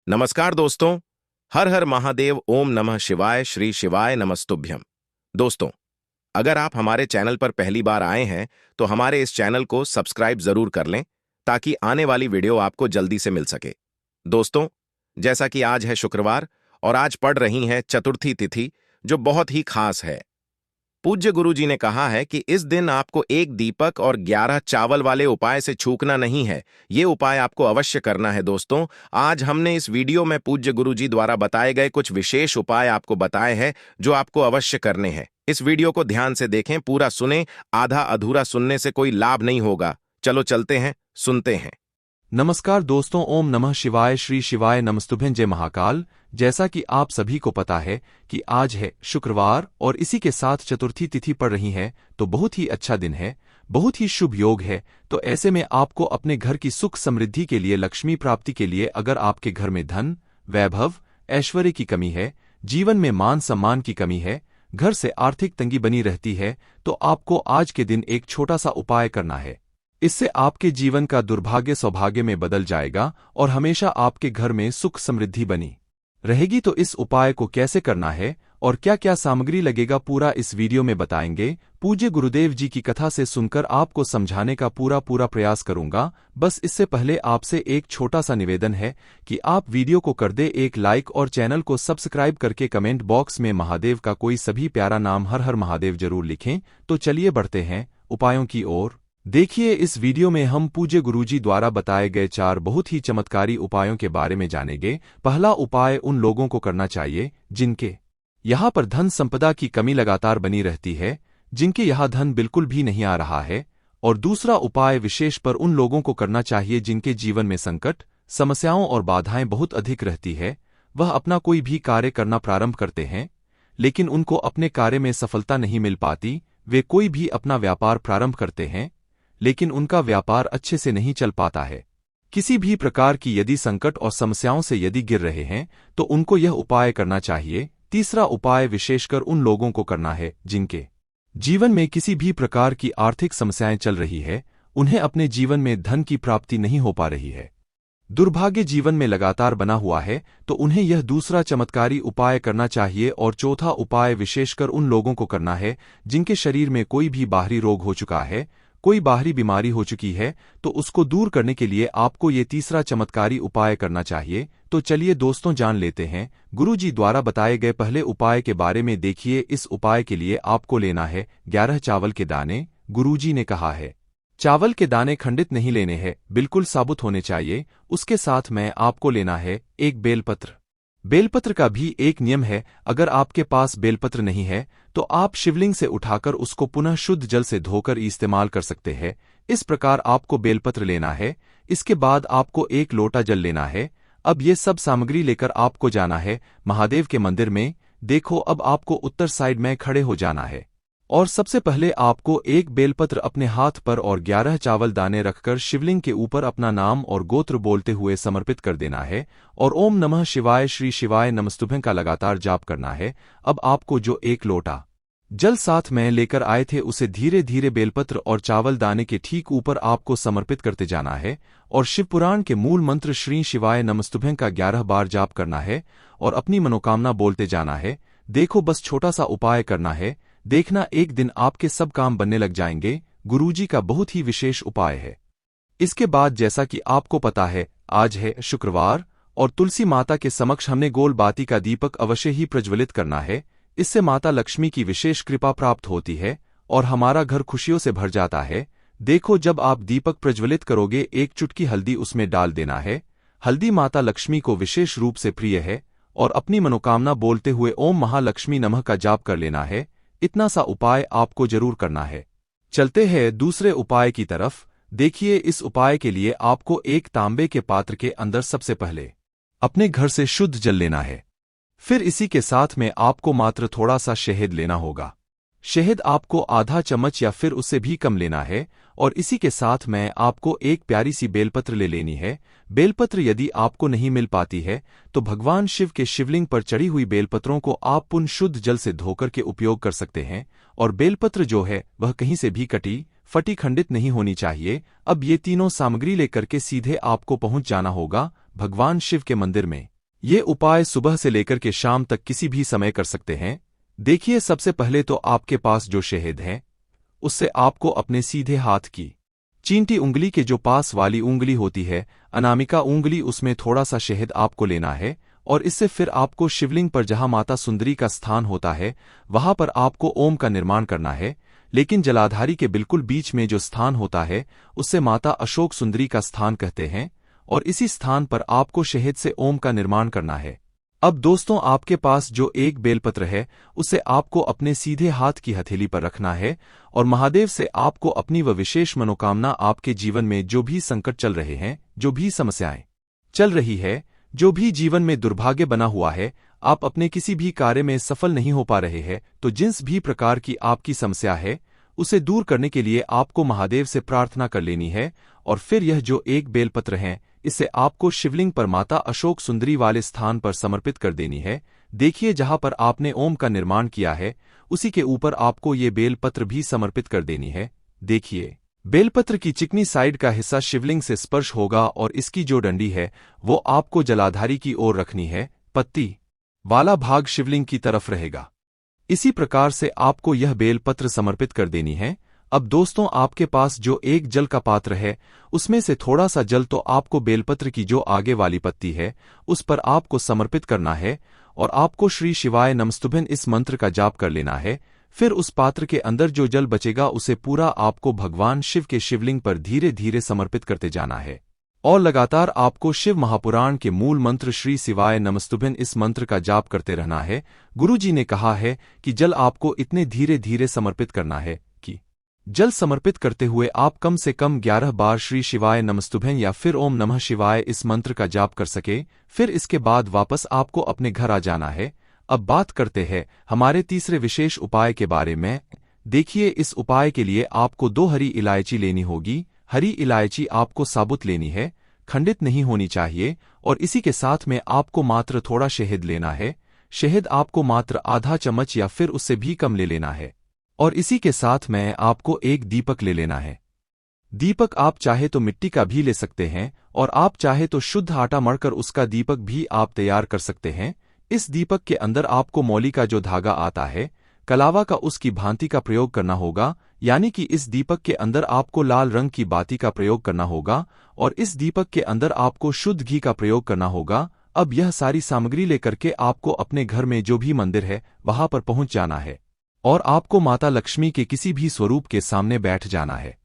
नमस्कार दोस्तों। हर हर महादेव, ओम नमः शिवाय, श्री शिवाय नमस्तुभ्यम। दोस्तों, अगर आप हमारे चैनल पर पहली बार आए हैं तो हमारे इस चैनल को सब्सक्राइब जरूर कर लें ताकि आने वाली वीडियो आपको जल्दी से मिल सके। दोस्तों, जैसा कि आज है शुक्रवार और आज पड़ रही है चतुर्थी तिथि, जो बहुत ही खास है। पूज्य गुरुजी ने कहा है कि इस दिन आपको एक दीपक और 11 चावल वाले उपाय से चूकना नहीं है। ये उपाय आपको अवश्य करना है। दोस्तों, आज हमने इस वीडियो में पूज्य गुरुजी द्वारा बताए गए कुछ विशेष उपाय आपको बताए हैं जो आपको अवश्य करने हैं। इस वीडियो को ध्यान से देखें, पूरा सुनें। आधा अधूरा सुनने से कोई लाभ नहीं होगा। चलो चलते हैं, सुनते हैं। नमस्कार दोस्तों, ओम नमः शिवाय, श्री शिवाय नमस्तुभ्यं, जय महाकाल। जैसा कि आप सभी को पता है कि आज है शुक्रवार और इसी के साथ चतुर्थी तिथि पड़ रही है, तो बहुत ही अच्छा दिन है, बहुत ही शुभ योग है। तो ऐसे में आपको अपने घर की सुख समृद्धि के लिए, लक्ष्मी प्राप्ति के लिए, अगर आपके घर में धन, वैभव, ऐश्वर्य की कमी है, जीवन में मान सम्मान की कमी है, घर से आर्थिक तंगी बनी रहती है, तो आपको आज के दिन एक छोटा सा उपाय करना है। इससे आपके जीवन का दुर्भाग्य सौभाग्य में बदल जाएगा और हमेशा आपके घर में सुख समृद्धि बनी रहेगी। तो इस उपाय को कैसे करना है और क्या क्या सामग्री लगेगा, पूरा इस वीडियो में बताएंगे। पूज्य गुरुदेव जी की कथा से सुनकर आपको समझाने का पूरा प्रयास करूंगा। बस इससे पहले आपसे एक छोटा सा निवेदन है कि आप वीडियो को कर दे एक लाइक और चैनल को सब्सक्राइब करके कमेंट बॉक्स में महादेव का कोई सभी प्यारा नाम हर हर महादेव जरूर लिखें। तो चलिए बढ़ते हैं उपायों की ओर। देखिए, इस वीडियो में हम पूज्य गुरुजी द्वारा बताए गए 4 बहुत ही चमत्कारी उपायों के बारे में जानेंगे। पहला उपाय उन लोगों को करना चाहिए जिनके यहाँ पर धन संपदा की कमी लगातार बनी रहती है, जिनके यहाँ धन बिल्कुल भी नहीं आ रहा है। और दूसरा उपाय विशेष पर उन लोगों को करना चाहिए जिनके जीवन में संकट, समस्याओं और बाधाएं बहुत अधिक रहती है। वह अपना कोई भी कार्य करना प्रारंभ करते हैं लेकिन उनको अपने कार्य में सफलता नहीं मिल पाती। वे कोई भी अपना व्यापार प्रारंभ करते हैं लेकिन उनका व्यापार अच्छे से नहीं चल पाता है। किसी भी प्रकार की यदि संकट और समस्याओं से यदि गिर रहे हैं तो उनको यह उपाय करना चाहिए। तीसरा उपाय विशेषकर उन लोगों को करना है जिनके जीवन में किसी भी प्रकार की आर्थिक समस्याएं चल रही है, उन्हें अपने जीवन में धन की प्राप्ति नहीं हो पा रही है, दुर्भाग्य जीवन में लगातार बना हुआ है, तो उन्हें यह दूसरा चमत्कारी उपाय करना चाहिए। और चौथा उपाय विशेषकर उन लोगों को करना है जिनके शरीर में कोई भी बाहरी रोग हो चुका है, कोई बाहरी बीमारी हो चुकी है, तो उसको दूर करने के लिए आपको ये तीसरा चमत्कारी उपाय करना चाहिए। तो चलिए दोस्तों, जान लेते हैं गुरुजी द्वारा बताए गए पहले उपाय के बारे में। देखिए, इस उपाय के लिए आपको लेना है 11 चावल के दाने। गुरुजी ने कहा है चावल के दाने खंडित नहीं लेने हैं, बिल्कुल साबुत होने चाहिए। उसके साथ में आपको लेना है एक बेलपत्र। बेलपत्र का भी एक नियम है, अगर आपके पास बेलपत्र नहीं है तो आप शिवलिंग से उठाकर उसको पुनः शुद्ध जल से धोकर इस्तेमाल कर सकते हैं। इस प्रकार आपको बेलपत्र लेना है। इसके बाद आपको एक लोटा जल लेना है। अब ये सब सामग्री लेकर आपको जाना है महादेव के मंदिर में। देखो, अब आपको उत्तर साइड में खड़े हो जाना है और सबसे पहले आपको एक बेलपत्र अपने हाथ पर और 11 चावल दाने रखकर शिवलिंग के ऊपर अपना नाम और गोत्र बोलते हुए समर्पित कर देना है और ओम नमः शिवाय, श्री शिवाय नमस्तुभ्यं का लगातार जाप करना है। अब आपको जो एक लोटा जल साथ में लेकर आए थे उसे धीरे धीरे बेलपत्र और चावल दाने के ठीक ऊपर आपको समर्पित करते जाना है और शिवपुराण के मूल मंत्र श्री शिवाय नमस्तुभ्यं का 11 बार जाप करना है और अपनी मनोकामना बोलते जाना है। देखो, बस छोटा सा उपाय करना है, देखना एक दिन आपके सब काम बनने लग जाएंगे। गुरुजी का बहुत ही विशेष उपाय है। इसके बाद जैसा कि आपको पता है, आज है शुक्रवार और तुलसी माता के समक्ष हमने गोल बाती का दीपक अवश्य ही प्रज्वलित करना है। इससे माता लक्ष्मी की विशेष कृपा प्राप्त होती है और हमारा घर खुशियों से भर जाता है। देखो, जब आप दीपक प्रज्वलित करोगे, एक चुटकी हल्दी उसमें डाल देना है। हल्दी माता लक्ष्मी को विशेष रूप से प्रिय है और अपनी मनोकामना बोलते हुए ओम महालक्ष्मी नमः का जाप कर लेना है। इतना सा उपाय आपको जरूर करना है। चलते हैं दूसरे उपाय की तरफ। देखिए, इस उपाय के लिए आपको एक तांबे के पात्र के अंदर सबसे पहले अपने घर से शुद्ध जल लेना है। फिर इसी के साथ में आपको मात्र थोड़ा सा शहद लेना होगा। शहद आपको आधा चम्मच या फिर उससे भी कम लेना है और इसी के साथ में आपको एक प्यारी सी बेलपत्र ले लेनी है। बेलपत्र यदि आपको नहीं मिल पाती है तो भगवान शिव के शिवलिंग पर चढ़ी हुई बेलपत्रों को आप पुनः शुद्ध जल से धोकर के उपयोग कर सकते हैं। और बेलपत्र जो है वह कहीं से भी कटी फटी खंडित नहीं होनी चाहिए। अब ये तीनों सामग्री लेकर के सीधे आपको पहुंच जाना होगा भगवान शिव के मंदिर में। ये उपाय सुबह से लेकर के शाम तक किसी भी समय कर सकते हैं। देखिए, सबसे पहले तो आपके पास जो शहद है उससे आपको अपने सीधे हाथ की चींटी उंगली के जो पास वाली उंगली होती है, अनामिका उंगली, उसमें थोड़ा सा शहद आपको लेना है और इससे फिर आपको शिवलिंग पर जहां माता सुंदरी का स्थान होता है वहां पर आपको ओम का निर्माण करना है। लेकिन जलाधारी के बिल्कुल बीच में जो स्थान होता है उससे माता अशोक सुंदरी का स्थान कहते हैं और इसी स्थान पर आपको शहद से ओम का निर्माण करना है। अब दोस्तों, आपके पास जो एक बेलपत्र है उसे आपको अपने सीधे हाथ की हथेली पर रखना है और महादेव से आपको अपनी वह विशेष मनोकामना, आपके जीवन में जो भी संकट चल रहे हैं, जो भी समस्याएं चल रही है, जो भी जीवन में दुर्भाग्य बना हुआ है, आप अपने किसी भी कार्य में सफल नहीं हो पा रहे हैं, तो जिस भी प्रकार की आपकी समस्या है उसे दूर करने के लिए आपको महादेव से प्रार्थना कर लेनी है। और फिर यह जो एक बेलपत्र है इसे आपको शिवलिंग पर माता अशोक सुंदरी वाले स्थान पर समर्पित कर देनी है। देखिए, जहां पर आपने ओम का निर्माण किया है उसी के ऊपर आपको ये बेलपत्र भी समर्पित कर देनी है। देखिए, बेलपत्र की चिकनी साइड का हिस्सा शिवलिंग से स्पर्श होगा और इसकी जो डंडी है वो आपको जलाधारी की ओर रखनी है, पत्ती वाला भाग शिवलिंग की तरफ रहेगा। इसी प्रकार से आपको यह बेलपत्र समर्पित कर देनी है। अब दोस्तों, आपके पास जो एक जल का पात्र है उसमें से थोड़ा सा जल तो आपको बेलपत्र की जो आगे वाली पत्ती है उस पर आपको समर्पित करना है और आपको श्री शिवाय नमस्तुभ्यं इस मंत्र का जाप कर लेना है। फिर उस पात्र के अंदर जो जल बचेगा उसे पूरा आपको भगवान शिव के शिवलिंग पर धीरे धीरे समर्पित करते जाना है और लगातार आपको शिव महापुराण के मूल मंत्र श्री शिवाय नमस्तुभ्यं इस मंत्र का जाप करते रहना है। गुरुजी ने कहा है कि जल आपको इतने धीरे धीरे समर्पित करना है कि जल समर्पित करते हुए आप कम से कम 11 बार श्री शिवाय नमस्तुभ्यं या फिर ओम नमः शिवाय इस मंत्र का जाप कर सके। फिर इसके बाद वापस आपको अपने घर आ जाना है। अब बात करते हैं हमारे तीसरे विशेष उपाय के बारे में। देखिए, इस उपाय के लिए आपको 2 हरी इलायची लेनी होगी। हरी इलायची आपको साबुत लेनी है, खंडित नहीं होनी चाहिए। और इसी के साथ में आपको मात्र थोड़ा शहद लेना है। शहद आपको मात्र आधा चम्मच या फिर उससे भी कम ले लेना है। और इसी के साथ में आपको एक दीपक ले लेना है। दीपक आप चाहे तो मिट्टी का भी ले सकते हैं और आप चाहे तो शुद्ध आटा मढ़कर उसका दीपक भी आप तैयार कर सकते हैं। इस दीपक के अंदर आपको मौली का जो धागा आता है, कलावा का, उसकी भांति का प्रयोग करना होगा। यानी कि इस दीपक के अंदर आपको लाल रंग की बाती का प्रयोग करना होगा और इस दीपक के अंदर आपको शुद्ध घी का प्रयोग करना होगा। अब यह सारी सामग्री लेकर के आपको अपने घर में जो भी मंदिर है वहां पर पहुंच जाना है और आपको माता लक्ष्मी के किसी भी स्वरूप के सामने बैठ जाना है।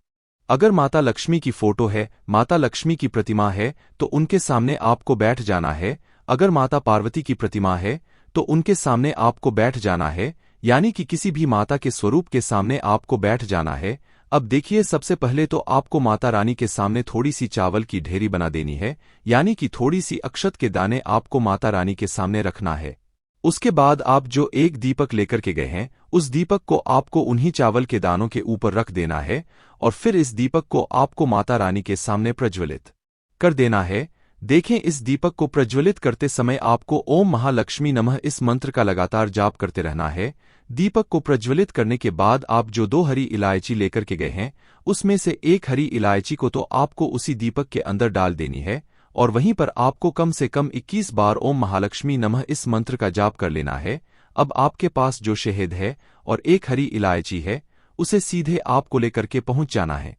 अगर माता लक्ष्मी की फोटो है, माता लक्ष्मी की प्रतिमा है तो उनके सामने आपको बैठ जाना है। अगर माता पार्वती की प्रतिमा है तो उनके सामने आपको बैठ जाना है, यानी कि किसी भी माता के स्वरूप के सामने आपको बैठ जाना है। अब देखिए, सबसे पहले तो आपको माता रानी के सामने थोड़ी सी चावल की ढेरी बना देनी है, यानी कि थोड़ी सी अक्षत के दाने आपको माता रानी के सामने रखना है। उसके बाद आप जो एक दीपक लेकर के गए हैं उस दीपक को आपको उन्हीं चावल के दानों के ऊपर रख देना है और फिर इस दीपक को आपको माता रानी के सामने प्रज्वलित कर देना है। देखें, इस दीपक को प्रज्वलित करते समय आपको ओम महालक्ष्मी नमः इस मंत्र का लगातार जाप करते रहना है। दीपक को प्रज्वलित करने के बाद आप जो 2 हरी इलायची लेकर के गए हैं उसमें से एक हरी इलायची को तो आपको उसी दीपक के अंदर डाल देनी है और वहीं पर आपको कम से कम 21 बार ओम महालक्ष्मी नमः इस मंत्र का जाप कर लेना है। अब आपके पास जो शहद है और एक हरी इलायची है उसे सीधे आपको लेकर के पहुंच जाना है।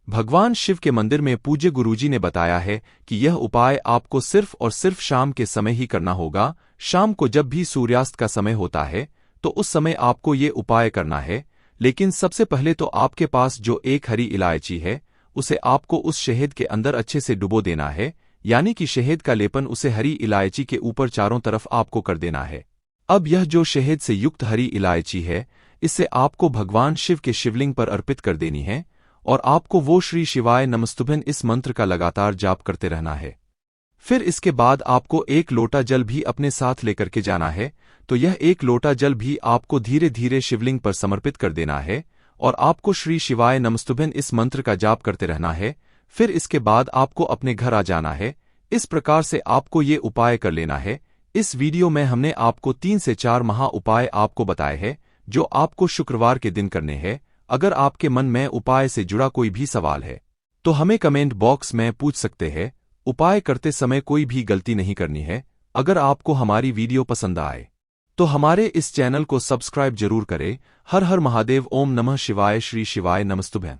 भगवान शिव के मंदिर में पूज्य गुरुजी ने बताया है कि यह उपाय आपको सिर्फ और सिर्फ शाम के समय ही करना होगा। शाम को जब भी सूर्यास्त का समय होता है तो उस समय आपको ये उपाय करना है। लेकिन सबसे पहले तो आपके पास जो एक हरी इलायची है उसे आपको उस शहद के अंदर अच्छे से डुबो देना है, यानी कि शहद का लेपन उसे हरी इलायची के ऊपर चारों तरफ आपको कर देना है। अब यह जो शहद से युक्त हरी इलायची है इससे आपको भगवान शिव के शिवलिंग पर अर्पित कर देनी है और आपको वो श्री शिवाय नमस्तुभ्यं इस मंत्र का लगातार जाप करते रहना है। फिर इसके बाद आपको एक लोटा जल भी अपने साथ लेकर के जाना है, तो यह एक लोटा जल भी आपको धीरे धीरे शिवलिंग पर समर्पित कर देना है और आपको श्री शिवाय नमस्तुभ्यं इस मंत्र का जाप करते रहना है। फिर इसके बाद आपको अपने घर आ जाना है। इस प्रकार से आपको ये उपाय कर लेना है। इस वीडियो में हमने आपको 3 से 4 महा उपाय आपको बताए हैं जो आपको शुक्रवार के दिन करने हैं। अगर आपके मन में उपाय से जुड़ा कोई भी सवाल है तो हमें कमेंट बॉक्स में पूछ सकते हैं। उपाय करते समय कोई भी गलती नहीं करनी है। अगर आपको हमारी वीडियो पसंद आए तो हमारे इस चैनल को सब्सक्राइब जरूर करें। हर हर महादेव। ओम नमः शिवाय। श्री शिवाय नमस्तुभ्यं।